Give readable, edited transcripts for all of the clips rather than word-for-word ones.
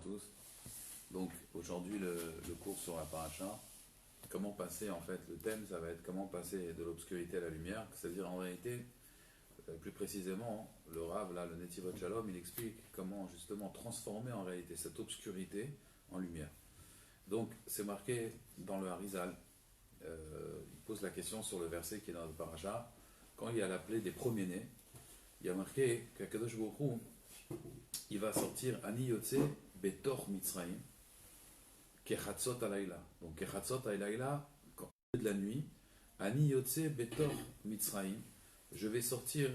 tous. Donc aujourd'hui le cours sur la paracha, comment passer en fait, le thème ça va être comment passer de l'obscurité à la lumière, c'est-à-dire en réalité, plus précisément, le Rav, là, le Netivot Shalom, il explique comment justement transformer en réalité cette obscurité en lumière. Donc c'est marqué dans le Harizal, il pose la question sur le verset qui est dans le paracha, quand il y a l'appelé des premiers-nés, il y a marqué qu'Akadosh Baruch Hu, il va sortir Ani Yotze Betor Mitzrayim Kechatzot Alayla. Donc Kechatzot Alayla, quand il est de la nuit, Ani Yotze Betor Mitzrayim, je vais sortir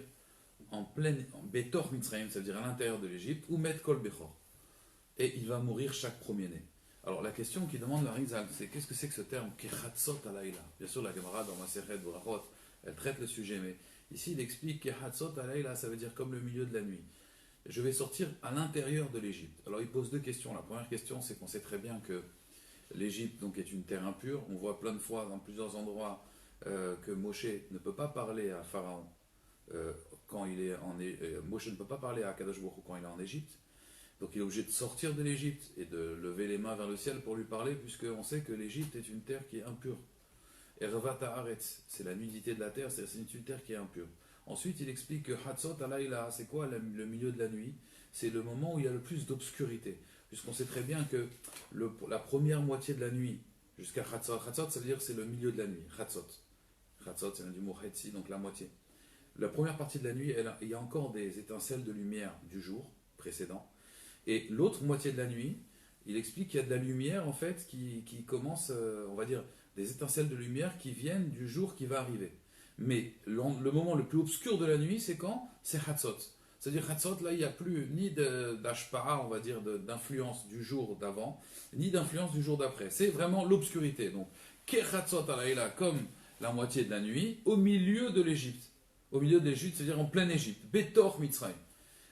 en pleine Betor Mitzrayim, ça veut dire à l'intérieur de l'Égypte, ou Met Kol Bechor. Et il va mourir chaque premier-né. Alors la question qui demande la Rizal, c'est qu'est-ce que c'est que ce terme Kechatzot Alayla? Bien sûr, la Gemara dans Masechet Brachot, elle traite le sujet, mais ici il explique Kechatzot Alayla, ça veut dire comme le milieu de la nuit. Je vais sortir à l'intérieur de l'Égypte. Alors il pose deux questions. La première question, c'est qu'on sait très bien que l'Égypte donc est une terre impure. On voit plein de fois dans plusieurs endroits que Moshe ne peut pas parler à Pharaon quand il est en Moshe ne peut pas parler à Kadosh Baruch Hu quand il est en Égypte. Donc il est obligé de sortir de l'Égypte et de lever les mains vers le ciel pour lui parler, puisqu'on sait que l'Égypte est une terre qui est impure. Ervat Haaretz, c'est la nudité de la terre, c'est une terre qui est impure. Ensuite, il explique que Hatzot Alayla, c'est quoi le milieu de la nuit? C'est le moment où il y a le plus d'obscurité. Puisqu'on sait très bien que la première moitié de la nuit, jusqu'à Hatzot, Hatzot, ça veut dire que c'est le milieu de la nuit. Hatzot. Hatzot, c'est du mot Hetzi, donc la moitié. La première partie de la nuit, il y a encore des étincelles de lumière du jour précédent. Et l'autre moitié de la nuit, il explique qu'il y a de la lumière, en fait, qui commence, on va dire, des étincelles de lumière qui viennent du jour qui va arriver. Mais le moment le plus obscur de la nuit, c'est quand? C'est Hatzot. C'est-à-dire Hatzot, là, il n'y a plus ni d'ashpa'a, on va dire, d'influence du jour d'avant, ni d'influence du jour d'après. C'est vraiment l'obscurité. Donc, Kechatzot alayla, comme la moitié de la nuit, au milieu de l'Égypte. Au milieu de l'Égypte, c'est-à-dire en pleine Égypte. Betor Mitzrayim.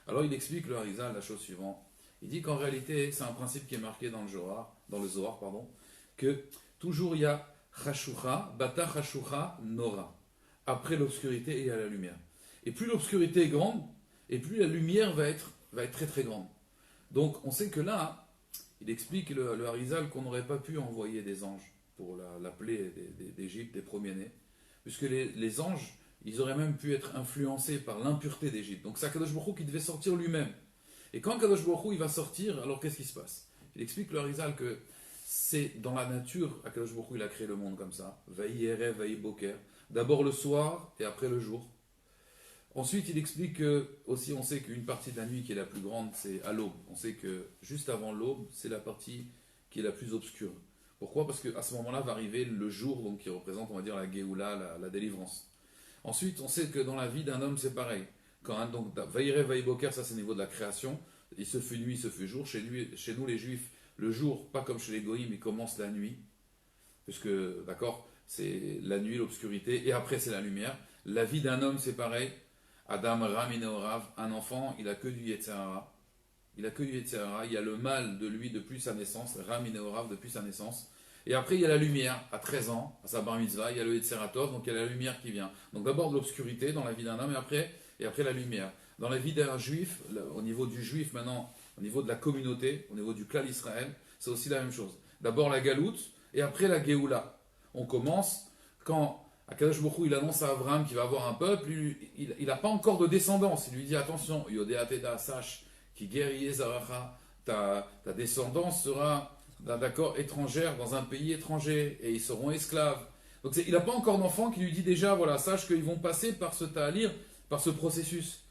Alors, il explique le Harizal la chose suivante. Il dit qu'en réalité, c'est un principe qui est marqué dans le Zohar, que toujours il y a Chashucha, Bata Chashucha, Nora. Après l'obscurité, il y a la lumière. Et plus l'obscurité est grande, et plus la lumière va être très très grande. Donc on sait que là, il explique le Harizal qu'on n'aurait pas pu envoyer des anges pour l'appeler d'Égypte, des premiers-nés, puisque les anges, ils auraient même pu être influencés par l'impureté d'Égypte. Donc c'est Kadosh Baruch Hu qui devait sortir lui-même. Et quand Kadosh Baruch Hu il va sortir, alors qu'est-ce qui se passe? Il explique le Harizal que c'est dans la nature, Kadosh Baruch Hu il a créé le monde comme ça, Vaï Erev, Vaï Boker. D'abord le soir et après le jour. Ensuite, il explique que, aussi, on sait qu'une partie de la nuit qui est la plus grande, c'est à l'aube. On sait que juste avant l'aube, c'est la partie qui est la plus obscure. Pourquoi? Parce qu'à ce moment-là va arriver le jour, donc qui représente, on va dire, la Géoula, la délivrance. Ensuite, on sait que dans la vie d'un homme, c'est pareil. Donc, Vaïre, Vaïboker, ça c'est au niveau de la création. Il se fait nuit, il se fait jour. Chez nous, les Juifs, le jour, pas comme chez les Goïms, il commence la nuit. Puisque, d'accord, c'est la nuit, l'obscurité, et après c'est la lumière. La vie d'un homme, c'est pareil. Adam, Ram, Ineorav, un enfant, il a que du Yetzirah. Il a que du Yetzirah. Il y a le mal de lui depuis sa naissance, Ram, Ineorav, depuis sa naissance. Et après, il y a la lumière, à 13 ans, à sa bar mitzvah, il y a le Yetziratov, donc il y a la lumière qui vient. Donc d'abord de l'obscurité dans la vie d'un homme, et après la lumière. Dans la vie d'un juif, au niveau du juif maintenant, au niveau de la communauté, au niveau du clan Israël, c'est aussi la même chose. D'abord la galoute, et après la Géoula. On commence quand Akadosh Baruch Hu il annonce à Abraham qu'il va avoir un peuple, il n'a pas encore de descendance. Il lui dit attention, Yodea Teda, sache, qui guerrier Zaracha, ta descendance sera d'accord, étrangère dans un pays étranger, et ils seront esclaves. Donc il n'a pas encore d'enfant qui lui dit déjà, voilà, sache qu'ils vont passer par ce ta'alir, par ce processus.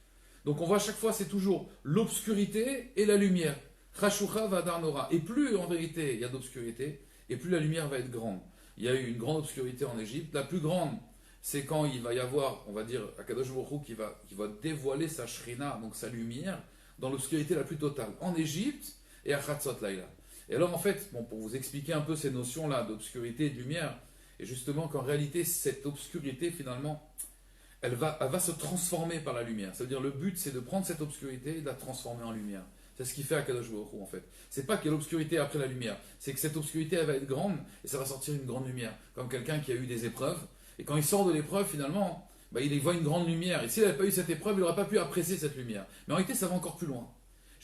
Donc on voit à chaque fois, c'est toujours l'obscurité et la lumière. Chashucha vadar nora. Et plus en vérité il y a d'obscurité, et plus la lumière va être grande. Il y a eu une grande obscurité en Égypte. La plus grande, c'est quand il va y avoir, on va dire, Akadosh Baruch Hu qui va dévoiler sa shrina, donc sa lumière, dans l'obscurité la plus totale, en Égypte et à Chatzot Laïla. Et alors en fait, pour vous expliquer un peu ces notions-là d'obscurité et de lumière, et justement qu'en réalité, cette obscurité, finalement, elle va se transformer par la lumière. C'est-à-dire le but, c'est de prendre cette obscurité et de la transformer en lumière. C'est ce qu'il fait à Kadosh Baruch Hu en fait. C'est pas qu'il y a l'obscurité après la lumière, c'est que cette obscurité elle va être grande et ça va sortir une grande lumière. Comme quelqu'un qui a eu des épreuves et quand il sort de l'épreuve finalement, il voit une grande lumière. Et s'il n'avait pas eu cette épreuve, il n'aurait pas pu apprécier cette lumière. Mais en réalité, ça va encore plus loin.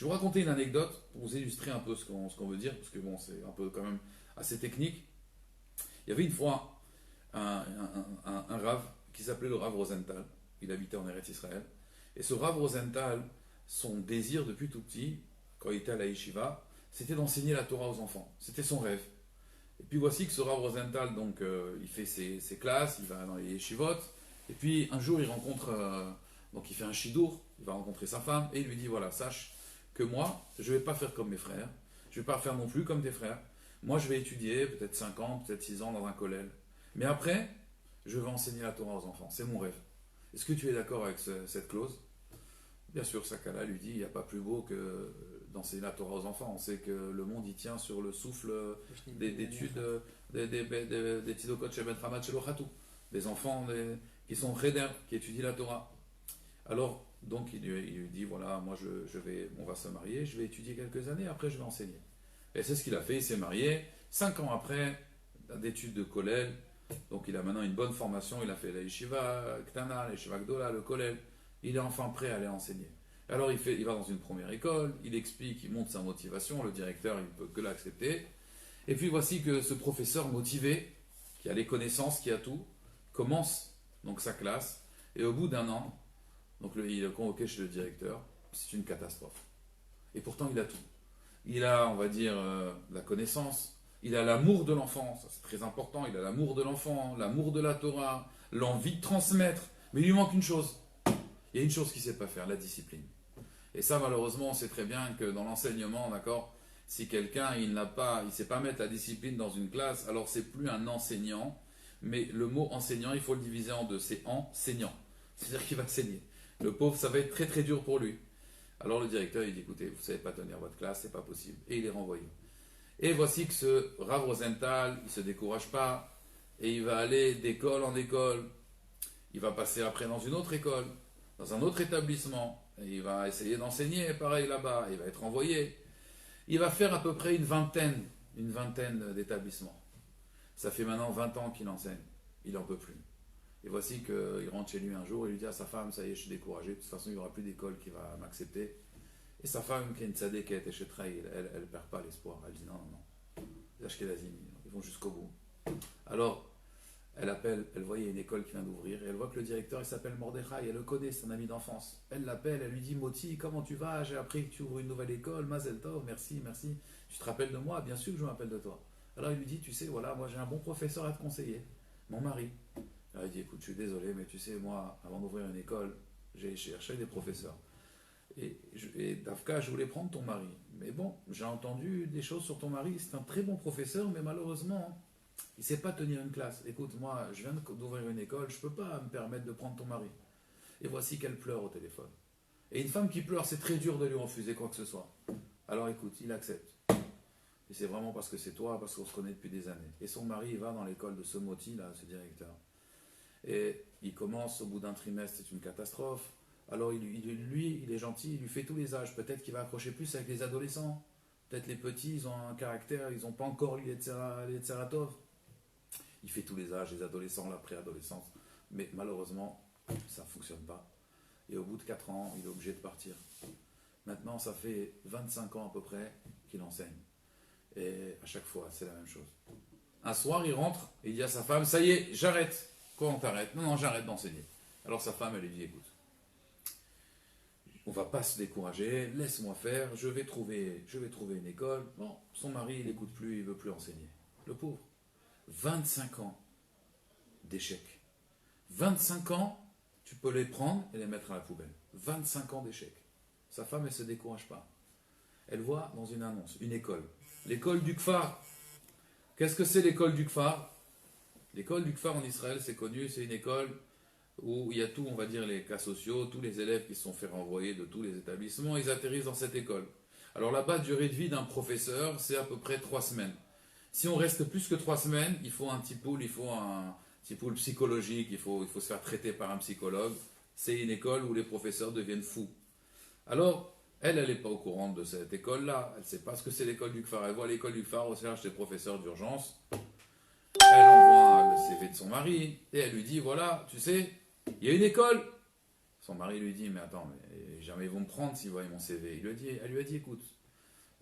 Je vais vous raconter une anecdote pour vous illustrer un peu ce qu'on veut dire, parce que bon, c'est un peu quand même assez technique. Il y avait une fois un Rav qui s'appelait le Rav Rosenthal. Il habitait en Eretz Israël. Et ce Rav Rosenthal, son désir depuis tout petit, quand il était à la yeshiva, c'était d'enseigner la Torah aux enfants. C'était son rêve. Et puis voici que ce Rav Rosenthal, donc, il fait ses classes, il va dans les yeshivot, et puis un jour il rencontre, donc il fait un shidour, il va rencontrer sa femme, et il lui dit, voilà, sache que moi, je ne vais pas faire comme mes frères, je ne vais pas faire non plus comme tes frères. Moi, je vais étudier peut-être 5 ans, peut-être 6 ans dans un kollel. Mais après, je vais enseigner la Torah aux enfants. C'est mon rêve. Est-ce que tu es d'accord avec cette clause? Bien sûr, Sakala lui dit, il n'y a pas plus beau que d'enseigner la Torah aux enfants. On sait que le monde y tient sur le souffle d'études des Tidokot Shebet Ramat Shelochatou, des enfants qui sont Cheder, qui étudient la Torah. Alors, donc, il lui dit, voilà, moi, on va se marier, je vais étudier quelques années, après je vais enseigner. Et c'est ce qu'il a fait, il s'est marié. 5 ans après, d'études de kollel, donc il a maintenant une bonne formation, il a fait la yeshiva Ktana, la yeshiva Gdola, le kollel. Il est enfin prêt à aller enseigner. Alors il va dans une première école, il explique, il montre sa motivation, le directeur il ne peut que l'accepter. Et puis voici que ce professeur motivé, qui a les connaissances, qui a tout, commence donc sa classe, et au bout d'un an, donc il est convoqué chez le directeur, c'est une catastrophe. Et pourtant il a tout. Il a, on va dire, la connaissance, il a l'amour de l'enfant, ça c'est très important, il a l'amour de l'enfant, l'amour de la Torah, l'envie de transmettre, mais il lui manque une chose. Il y a une chose qu'il ne sait pas faire, la discipline. Et ça, malheureusement, on sait très bien que dans l'enseignement, d'accord, si quelqu'un il ne sait pas mettre la discipline dans une classe, alors c'est plus un enseignant, mais le mot enseignant, il faut le diviser en deux, c'est enseignant. C'est-à-dire qu'il va enseigner. Le pauvre, ça va être très très dur pour lui. Alors le directeur, il dit, écoutez, vous ne savez pas tenir votre classe, c'est pas possible. Et il est renvoyé. Et voici que ce Rav Rosenthal, il ne se décourage pas, et il va aller d'école en école. Il va passer après dans une autre école, dans un autre établissement, et il va essayer d'enseigner, pareil là-bas, il va être envoyé. Il va faire à peu près une vingtaine d'établissements. Ça fait maintenant 20 ans qu'il enseigne, il n'en peut plus. Et voici qu'il rentre chez lui un jour, et il lui dit à sa femme, ça y est, je suis découragé, de toute façon il n'y aura plus d'école qui va m'accepter. Et sa femme, qui est une tzadé, qui a été chez Trail, elle ne perd pas l'espoir, elle dit non, les Ashkenazim, ils vont jusqu'au bout. Alors, elle voyait une école qui vient d'ouvrir, et elle voit que le directeur, il s'appelle Mordechai, elle le connaît, c'est un ami d'enfance. Elle l'appelle, elle lui dit, Moti, comment tu vas? J'ai appris que tu ouvres une nouvelle école, Mazel Tov, merci. Tu te rappelles de moi? Bien sûr que je me rappelle de toi. Alors il lui dit, tu sais, voilà, moi j'ai un bon professeur à te conseiller, mon mari. Alors il dit, écoute, je suis désolé, mais tu sais, moi, avant d'ouvrir une école, j'ai cherché des professeurs. Et Dafka, je voulais prendre ton mari. Mais bon, j'ai entendu des choses sur ton mari, c'est un très bon professeur, mais malheureusement, il ne sait pas tenir une classe. Écoute, moi, je viens d'ouvrir une école, je ne peux pas me permettre de prendre ton mari. Et voici qu'elle pleure au téléphone. Et une femme qui pleure, c'est très dur de lui refuser quoi que ce soit. Alors écoute, il accepte. Et c'est vraiment parce que c'est toi, parce qu'on se connaît depuis des années. Et son mari, il va dans l'école de ce Moti, là, ce directeur. Et il commence, au bout d'un trimestre, c'est une catastrophe. Alors lui, il est gentil, il lui fait tous les âges. Peut-être qu'il va accrocher plus avec les adolescents. Peut-être les petits, ils ont un caractère, ils n'ont pas encore les Tseratov. Il fait tous les âges, les adolescents, la préadolescence. Mais malheureusement, ça ne fonctionne pas. Et au bout de 4 ans, il est obligé de partir. Maintenant, ça fait 25 ans à peu près qu'il enseigne. Et à chaque fois, c'est la même chose. Un soir, il rentre et il dit à sa femme, ça y est, j'arrête. Quoi, on t'arrête? Non, j'arrête d'enseigner. Alors sa femme, elle lui dit, écoute, on ne va pas se décourager, laisse-moi faire, je vais trouver une école. Bon, son mari, il n'écoute plus, il ne veut plus enseigner. Le pauvre. 25 ans d'échecs. 25 ans, tu peux les prendre et les mettre à la poubelle. 25 ans d'échecs. Sa femme, elle ne se décourage pas. Elle voit dans une annonce, une école. L'école du Kfar. Qu'est-ce que c'est l'école du Kfar? L'école du Kfar en Israël, c'est connu, c'est une école où il y a tout, on va dire, les cas sociaux, tous les élèves qui se sont fait renvoyer de tous les établissements, ils atterrissent dans cette école. Alors là-bas, durée de vie d'un professeur, c'est à peu près 3 semaines. Si on reste plus que 3 semaines, il faut un petit pool, psychologique, il faut se faire traiter par un psychologue. C'est une école où les professeurs deviennent fous. Alors, elle n'est pas au courant de cette école-là, elle ne sait pas ce que c'est l'école du Kfar. Elle voit l'école du Kfar, on cherche des professeurs d'urgence. Elle envoie le CV de son mari, et elle lui dit, voilà, tu sais, il y a une école. Son mari lui dit, mais attends, mais jamais ils vont me prendre s'ils voient mon CV. Elle lui a dit, écoute,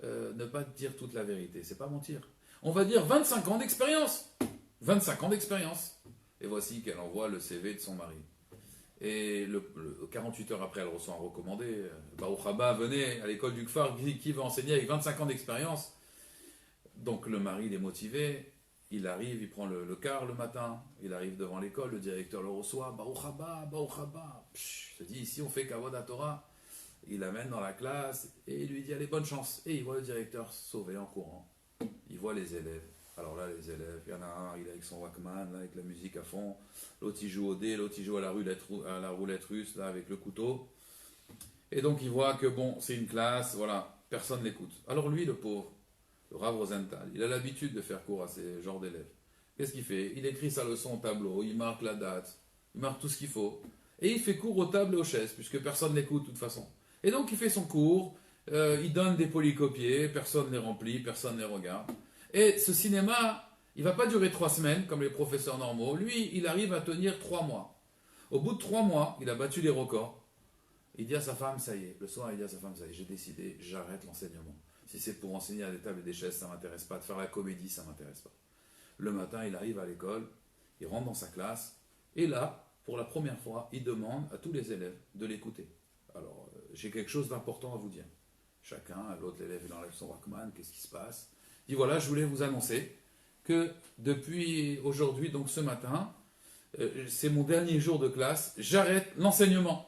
ne pas dire toute la vérité, c'est pas mentir. On va dire 25 ans d'expérience. 25 ans d'expérience. Et voici qu'elle envoie le CV de son mari. Et 48 heures après, elle reçoit un recommandé. Baruch Haba, venez à l'école du Kfar, qui veut enseigner avec 25 ans d'expérience. Donc le mari, il est motivé. Il arrive, il prend le car le matin. Il arrive devant l'école, le directeur le reçoit. Baruch Haba, Baruch Haba. Il se dit, ici on fait Kavod à Torah. Il l'amène dans la classe et il lui dit, allez, bonne chance. Et il voit le directeur sauver en courant. Il voit les élèves. Alors là, les élèves, il y en a un, il est avec son Walkman, là, avec la musique à fond. L'autre, il joue au dé, l'autre, il joue à la roulette russe, là, avec le couteau. Et donc, il voit que, bon, c'est une classe, voilà, personne l'écoute. Alors lui, le pauvre, le Rav Rosenthal, il a l'habitude de faire cours à ces genres d'élèves. Qu'est-ce qu'il fait? Il écrit sa leçon au tableau, il marque la date, il marque tout ce qu'il faut. Et il fait cours aux tables et aux chaises, puisque personne l'écoute de toute façon. Et donc, il fait son cours, il donne des polycopiés, personne ne les remplit, personne ne les regarde. Et ce cinéma, il ne va pas durer 3 semaines, comme les professeurs normaux. Lui, il arrive à tenir 3 mois. Au bout de 3 mois, il a battu les records. Il dit à sa femme, ça y est. Le soir, il dit à sa femme, ça y est, j'ai décidé, j'arrête l'enseignement. Si c'est pour enseigner à des tables et des chaises, ça ne m'intéresse pas. De faire la comédie, ça ne m'intéresse pas. Le matin, il arrive à l'école, il rentre dans sa classe, et là, pour la première fois, il demande à tous les élèves de l'écouter. Alors, j'ai quelque chose d'important à vous dire. Chacun, l'autre élève, il enlève son Walkman, qu'est-ce qui se passe? Il dit, voilà, je voulais vous annoncer que depuis aujourd'hui, donc ce matin, c'est mon dernier jour de classe, j'arrête l'enseignement.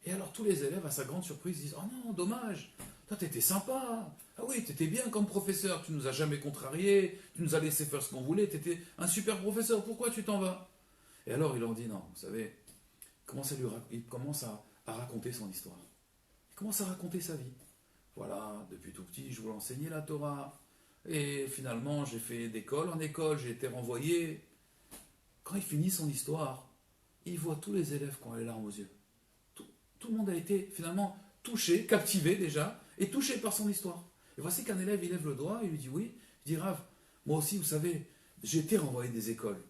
Et alors tous les élèves, à sa grande surprise, disent, oh non, dommage, toi t'étais sympa, ah oui, t'étais bien comme professeur, tu nous as jamais contrariés, tu nous as laissé faire ce qu'on voulait, t'étais un super professeur, pourquoi tu t'en vas? Et alors ils leur dit, non, vous savez, il commence à raconter son histoire. Il commence à raconter sa vie. Voilà, depuis tout petit, je voulais enseigner la Torah. Et finalement, j'ai fait d'école en école, j'ai été renvoyé. Quand il finit son histoire, il voit tous les élèves qui ont les larmes aux yeux. Tout le monde a été finalement touché, captivé déjà, et touché par son histoire. Et voici qu'un élève, il lève le doigt, et lui dit, oui, il dit, Rav, moi aussi, vous savez, j'ai été renvoyé des écoles.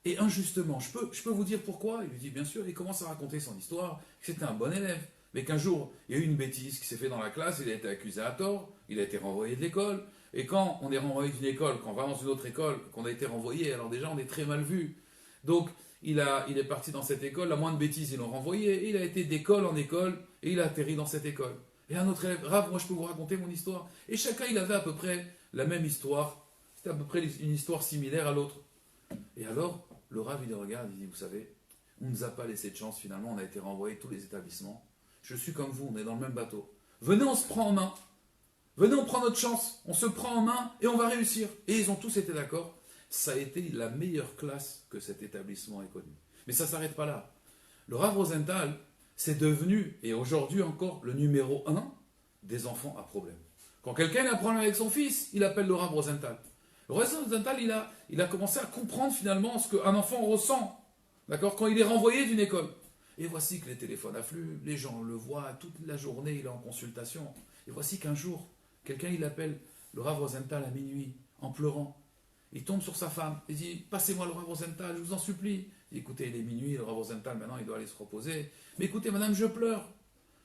Et injustement, je peux vous dire pourquoi? Il lui dit, bien sûr, il commence à raconter son histoire, que c'était un bon élève. Mais qu'un jour, il y a eu une bêtise qui s'est faite dans la classe, il a été accusé à tort, il a été renvoyé de l'école. Et quand on est renvoyé d'une école, quand on va dans une autre école, qu'on a été renvoyé, alors déjà on est très mal vu. Donc il est parti dans cette école, la moindre bêtise ils l'ont renvoyé, et il a été d'école en école, et il a atterri dans cette école. Et un autre élève, Rav, moi je peux vous raconter mon histoire. Et chacun il avait à peu près la même histoire, c'était à peu près une histoire similaire à l'autre. Et alors, le Rav il le regarde, il dit, vous savez, on ne nous a pas laissé de chance finalement, on a été renvoyé tous les établissements. Je suis comme vous, on est dans le même bateau. Venez, on se prend en main. Venez, on prend notre chance. On se prend en main et on va réussir. Et ils ont tous été d'accord. Ça a été la meilleure classe que cet établissement ait connue. Mais ça ne s'arrête pas là. Le Rav Rosenthal, c'est devenu, et aujourd'hui encore, le numéro 1 des enfants à problème. Quand quelqu'un a un problème avec son fils, il appelle le Rav Rosenthal. Le Rav Rosenthal, il a commencé à comprendre finalement ce qu'un enfant ressent. D'accord, quand il est renvoyé d'une école. Et voici que les téléphones affluent, les gens le voient, toute la journée il est en consultation. Et voici qu'un jour, quelqu'un il appelle le Rav Rosenthal à minuit, en pleurant. Il tombe sur sa femme, il dit, passez-moi le Rav Rosenthal, je vous en supplie. Il dit, écoutez, il est minuit, le Rav Rosenthal maintenant il doit aller se reposer. Mais écoutez madame, je pleure.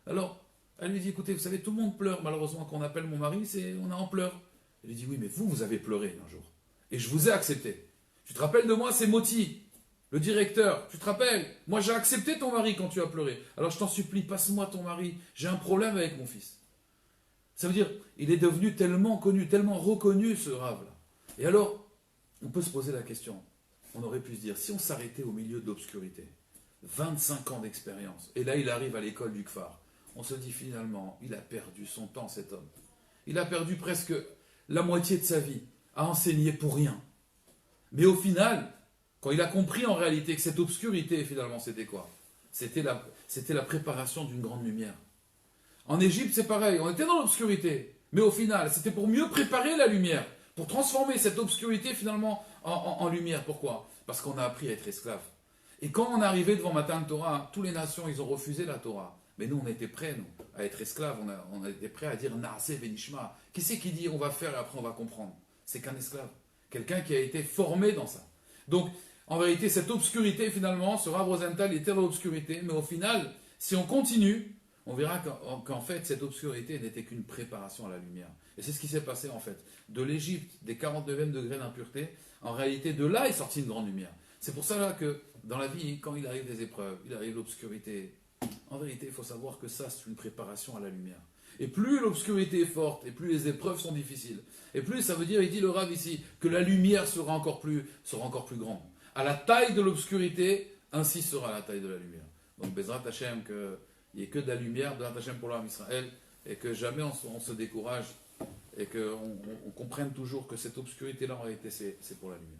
Alors, elle lui dit, écoutez, vous savez, tout le monde pleure, malheureusement quand on appelle mon mari, on est en pleurs. Elle lui dit, oui mais vous avez pleuré un jour. Et je vous ai accepté. Tu te rappelles de moi, c'est Moti. Le directeur, tu te rappelles? Moi j'ai accepté ton mari quand tu as pleuré. Alors je t'en supplie, passe-moi ton mari. J'ai un problème avec mon fils. Ça veut dire, il est devenu tellement connu, tellement reconnu ce Rav-là. Et alors, on peut se poser la question. On aurait pu se dire, si on s'arrêtait au milieu de l'obscurité, 25 ans d'expérience, et là il arrive à l'école du Kfar, on se dit finalement, il a perdu son temps cet homme. Il a perdu presque la moitié de sa vie à enseigner pour rien. Mais au final, quand il a compris en réalité que cette obscurité, finalement, c'était quoi? C'était la préparation d'une grande lumière. En Égypte, c'est pareil, on était dans l'obscurité, mais au final, c'était pour mieux préparer la lumière, pour transformer cette obscurité finalement en lumière. Pourquoi? Parce qu'on a appris à être esclave. Et quand on est arrivé devant Matan Torah, toutes les nations, ils ont refusé la Torah. Mais nous, on était prêts, nous, à être esclaves, on était prêts à dire Naaseh Venishma. Qui c'est qui dit on va faire et après on va comprendre? C'est qu'un esclave, quelqu'un qui a été formé dans ça. Donc, en vérité, cette obscurité, finalement, ce Rav Rosenthal était dans l'obscurité, mais au final, Si on continue, on verra qu'en fait, cette obscurité n'était qu'une préparation à la lumière. Et c'est ce qui s'est passé en fait. De l'Égypte, des 49e degrés d'impureté, en réalité, de là est sortie une grande lumière. C'est pour ça là que dans la vie, quand il arrive des épreuves, il arrive l'obscurité, en vérité, il faut savoir que ça, c'est une préparation à la lumière. Et plus l'obscurité est forte, et plus les épreuves sont difficiles, et plus ça veut dire, il dit le Rav ici, que la lumière sera encore plus grande. À la taille de l'obscurité, ainsi sera la taille de la lumière. Donc, Bezrat Hashem, qu'il n'y ait que de la lumière, Bezrat Hashem pour l'âme Israël, et que jamais on se décourage, et qu'on comprenne toujours que cette obscurité-là, en réalité, c'est pour la lumière.